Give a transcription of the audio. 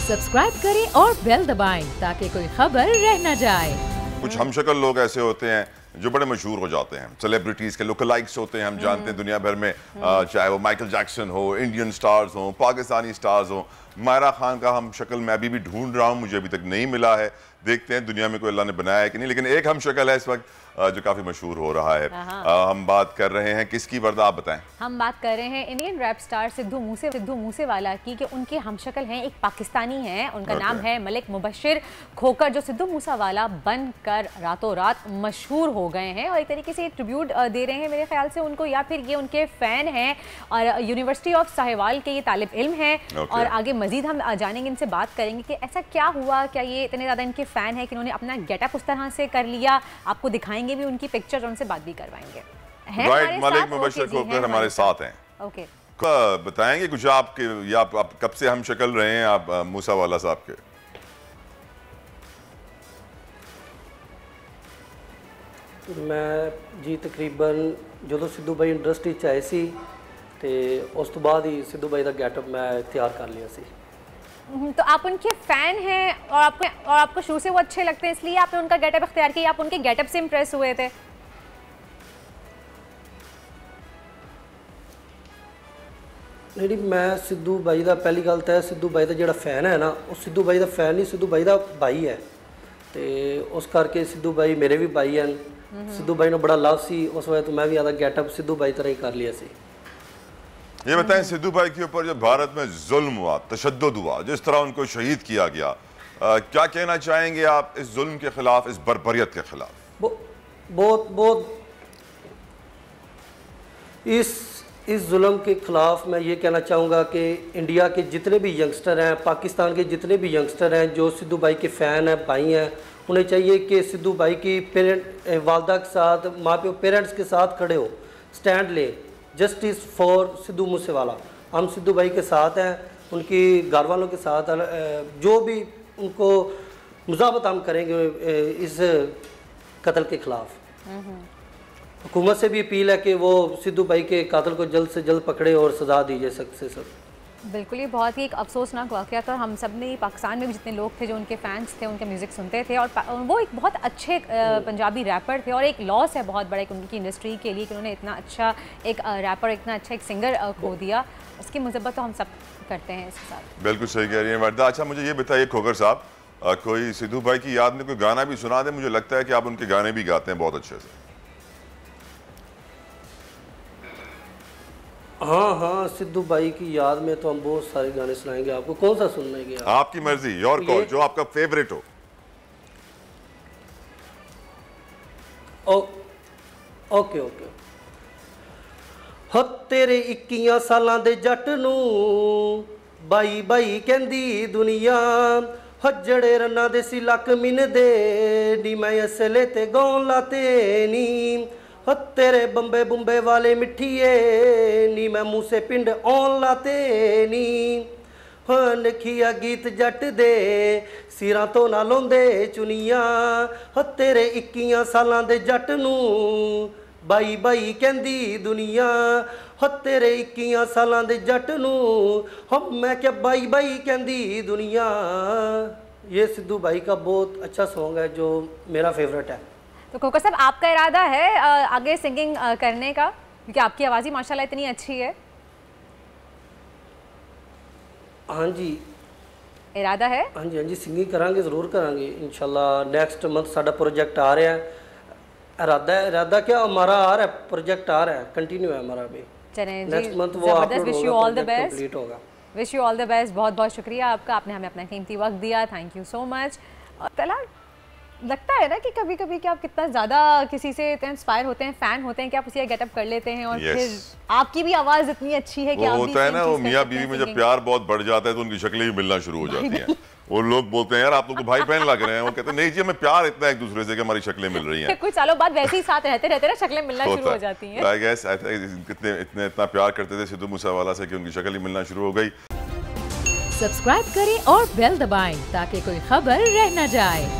Subscribe करें और bell दबाएं ताकि कोई खबर रह न जाए। कुछ हमशक्ल लोग ऐसे होते हैं जो बड़े मशहूर हो जाते हैं, सेलिब्रिटीज के लुकलाइक्स होते हैं, हम जानते हैं दुनिया भर में, चाहे वो माइकल जैक्सन हो, इंडियन स्टार्स हो, पाकिस्तानी स्टार्स हो। मायरा खान का हम शक्ल मैं अभी भी ढूंढ रहा हूँ, मुझे अभी तक नहीं मिला है। देखते हैं दुनिया में कोई अल्लाह ने बनाया है कि नहीं, लेकिन एक हम शक्ल है इस वक्त जो काफी मशहूर हो रहा है। हम बात कर रहे हैं किसकी, वर्दा आप बताएं। हम बात कर रहे हैं Indian rap star Sidhu Moosewala की कि उनके हमशक्ल हैं, एक पाकिस्तानी हैं, उनका नाम है मलिक मुबशिर खोकर, जो सिद्धू मूसेवाला बनकर रातों रात मशहूर हो गए हैं और एक तरीके से ट्रिब्यूट दे रहे हैं मेरे ख्याल से उनको, या फिर ये उनके फ़ैन हैं और यूनिवर्सिटी ऑफ साहिवाल के ये तालिब इल्म हैं। और आगे मजीद हम जानेंगे, इनसे बात करेंगे कि ऐसा क्या हुआ, क्या ये इतने ज़्यादा इनके फ़ैन हैं कि उन्होंने अपना गेटअप उस तरह से कर लिया। आपको दिखाएंगे भी उनकी पिक्चर और उनसे बात भी करवाएंगे। मलिक मुबशिर खोकर हमारे साथ हैं। ओके, बताएंगे कुछ आपके, या आप कब से हम शक्ल रहे हैं आप मूसावाला साहब के? मैं जी तकरीबन जो सिद्धू भाई इंडस्ट्री च आए सी ते उस तो बाद ही सिद्धू भाई का गेटअप मैं तैयार कर लिया सी। तो आप उनके फैन हैं और आपको शुरू से वो अच्छे लगते हैं, इसलिए आपने उनका गेटअप इख्तियार किया, आप उनके गेटअप से इंप्रेस हुए थे? नहीं, मैं सिद्धू भाई का पहली गल तो है, सिद्धू भाई का जो फैन है ना, वो सिद्धू भाई का फैन नहीं, सिद्धू भाई का भाई है। तो उस करके सिद्धू भाई मेरे भी भाई हैं। सिद्धू भाई ने बड़ा लव सी, उस वजह तो मैं भी आधा गेटअप सिद्धू भाई तरह ही कर लिया सी। ये बताएं, सिद्धू भाई के ऊपर जब भारत में जुल्म हुआ, तशद्दुद हुआ, जिस तरह उनको शहीद किया गया, क्या कहना चाहेंगे आप इस जुल्म के खिलाफ, इस बर्बरियत के खिलाफ? बहुत इस जुल्म के खिलाफ मैं ये कहना चाहूँगा कि इंडिया के जितने भी यंगस्टर हैं, पाकिस्तान के जितने भी यंगस्टर हैं जो सिद्धू भाई के फ़ैन हैं, भाई हैं, उन्हें चाहिए कि सिद्धू भाई की वालदा के साथ, माँ प्यो पेरेंट्स के साथ खड़े हो, स्टैंड ले, जस्टिस फॉर सिद्धू मूसेवाला। हम सिद्धू भाई के साथ हैं, उनकी घर वालों के साथ, जो भी उनको मुजाहमत हम करेंगे इस कत्ल के खिलाफ। हुकूमत से भी अपील है कि वो सिद्धू भाई के कातिल को जल्द से जल्द पकड़े और सज़ा दी जाए सख्त से सख्त। बिल्कुल, ये बहुत ही एक अफसोसनाक वाक़या था। हम सब ने पाकिस्तान में भी जितने लोग थे जो उनके फैंस थे, उनके म्यूज़िक सुनते थे, और वो एक बहुत अच्छे पंजाबी रैपर थे, और एक लॉस है बहुत बड़ा उनकी इंडस्ट्री के लिए कि उन्होंने इतना अच्छा एक रैपर, इतना अच्छा एक सिंगर खो दिया। उसकी मुज़ब्बत तो हम सब करते हैं इसके साथ। बिल्कुल सही कह रही है वर्दा। अच्छा, मुझे ये बताइए खोकर साहब, कोई सिद्धू भाई की याद में कोई गाना भी सुना दे? मुझे लगता है कि आप उनके गाने भी गाते हैं बहुत अच्छे से। हाँ, सिद्धू भाई की याद में तो हम बहुत सारे गाने सुनाएंगे आपको। कौन सा सुनने? आपकी मर्जी, योर कॉल, जो आपका फेवरेट हो। ओके। हो तेरे 21 सालां दे जट नू बाई बाई कहंदी दुनिया, हजड़े रन्ना दे सी लक मिन दे नी, मैं असले ते गौन लाते नी, हो तेरे बंबे बुंबे वाले मिठिए नी, मैं मुँह से पिंड ऑन लाते नी, लिखिया गीत जट दे सिरां तो ना लोंदे चुनिया, हो तेरे 21 सालां दे जट नू बाई बाई कहंदी दुनिया, हो तेरे 21 सालां दे जट नू हम मैं क्या बाई बाई कहंदी दुनिया। ये सिद्धू भाई का बहुत अच्छा सॉन्ग है जो मेरा फेवरेट है। तो खोकर साहब, आपका इरादा है आगे सिंगिंग करने का, क्योंकि आपकी आवाज़ ही माशाल्लाह इतनी अच्छी है? हाँ जी, इरादा है? हाँ जी, सिंगिंग करांगे, ज़रूर करांगे इंशाल्लाह। नेक्स्ट मंथ साडा प्रोजेक्ट आ रहा है। इरादा क्या, हमारा आ रहा है, प्रोजेक्ट आ रहा है, कंटिन्यू है हमारा अभी। नेक्स्ट मंथ वो wish you all the best, complete होगा। Wish you all the best. बहुत बहुत शुक्रिया आपका, आपने हमें अपना कीमती वक्त दिया, थैंक यू सो मच। और तला लगता है ना कि कभी कभी कि आप कितना ज़्यादा किसी से इतने इंस्पायर होते हैं, फ़ैन होते हैं कि आप उसी का गेटअप कर लेते हैं, और फिर आपकी भी आवाज़ इतनी अच्छी है कि वो आप होता है ना, वो मियाँ बीवी में जब प्यार बहुत बढ़ जाता है तो उनकी शक्लें भी मिलना शुरू हो जाती हैं। वो लोग बोलते हैं यार आप लोग तो भाई बहन लग रहे हैं, वो कहते हैं नहीं जी हमें प्यार इतना एक दूसरे से कि हमारी शक्लें मिल रही हैं। कुछ सालों बाद वैसे ही साथ रहते रहते ना शक्लें मिलना शुरू हो जाती हैं। आई गेस इतना प्यार करते थे सिद्धू मूसेवाला से कि उनकी शक्ल ही मिलना शुरू हो गई। सब्सक्राइब करें और बेल दबाएं ताकि कोई खबर रह न जाए।